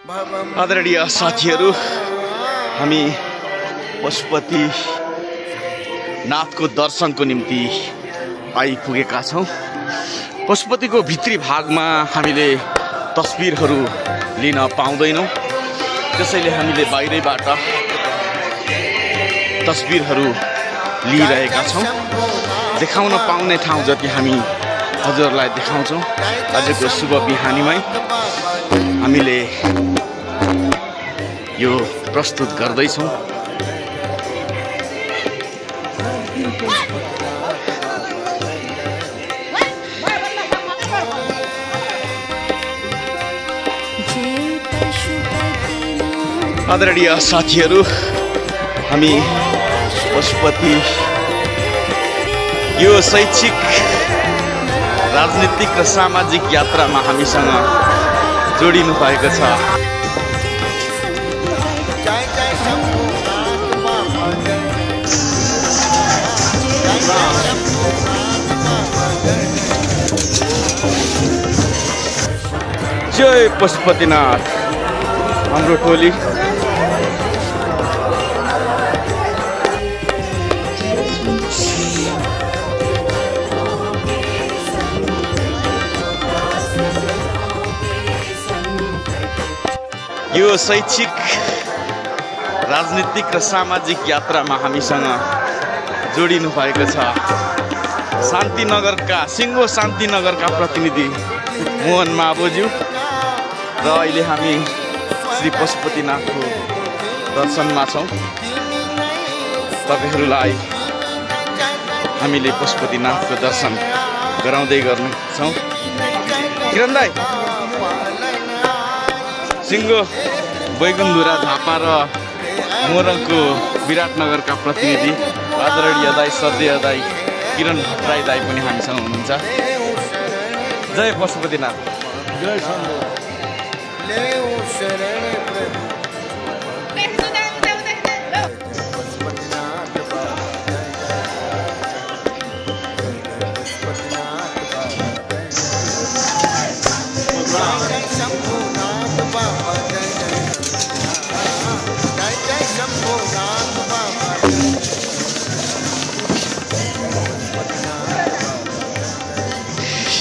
आदरणीय साथीहरू, हामी पशुपति नाथको दर्शनको निम्ति आइपुगेका छौँ। पशुपतिको भित्री भागमा हामीले तस्बिरहरू लिन पाउँदैनौँ, त्यसैले हामीले बाहिरैबाट तस्बिरहरू लिइरहेका छौँ। देखाउन पाउने ठाउँ जति हामी हजुरहरूलाई देखाउँछौँ। आजको शुभ बिहानीमै हामीले यो प्रस्तुत गर्दैछौँ। आदरणीय साथीहरू, हामी पशुपति यो शैक्षिक, राजनीतिक र सामाजिक यात्रामा हामीसँग जोडिनु भएको छ। जय पशुपतिनाथ। हाम्रो टोली यो शैक्षिक, राजनीतिक र सामाजिक यात्रामा हामीसँग जोडिनु भएको छ। शान्तिनगरका, सिङ्गो शान्तिनगरका प्रतिनिधि मोहन माबोज्यू र अहिले हामी श्री पशुपतिनाथको दर्शनमा छौँ। तपाईँहरूलाई हामीले पशुपतिनाथको दर्शन गराउँदै गर्नेछौँ। किरण दाई, सिङ्गो बैगुन्धुरा झापा र मोरङको विराटनगरका प्रतिनिधि आदरणीय दाई, श्रद्धेय दाई किरण भट्टराई दाई पनि हामीसँग हुनुहुन्छ। जय पशुपतिनाथ। जय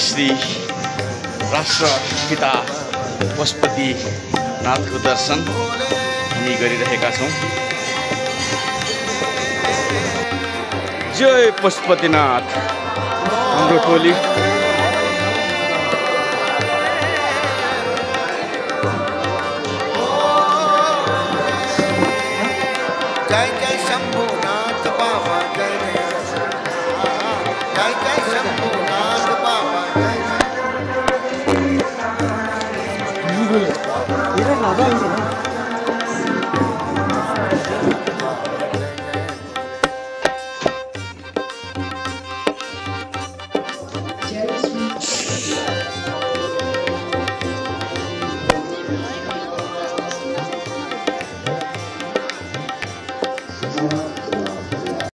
श्री राष्ट्रपिता पशुपतिनाथको दर्शन हामी गरिरहेका छौँ। जय पशुपतिनाथ। हाम्रो टोली जय जय शंभुनाथ बाबा, जय जय शंभुनाथ बाबा, जय जय।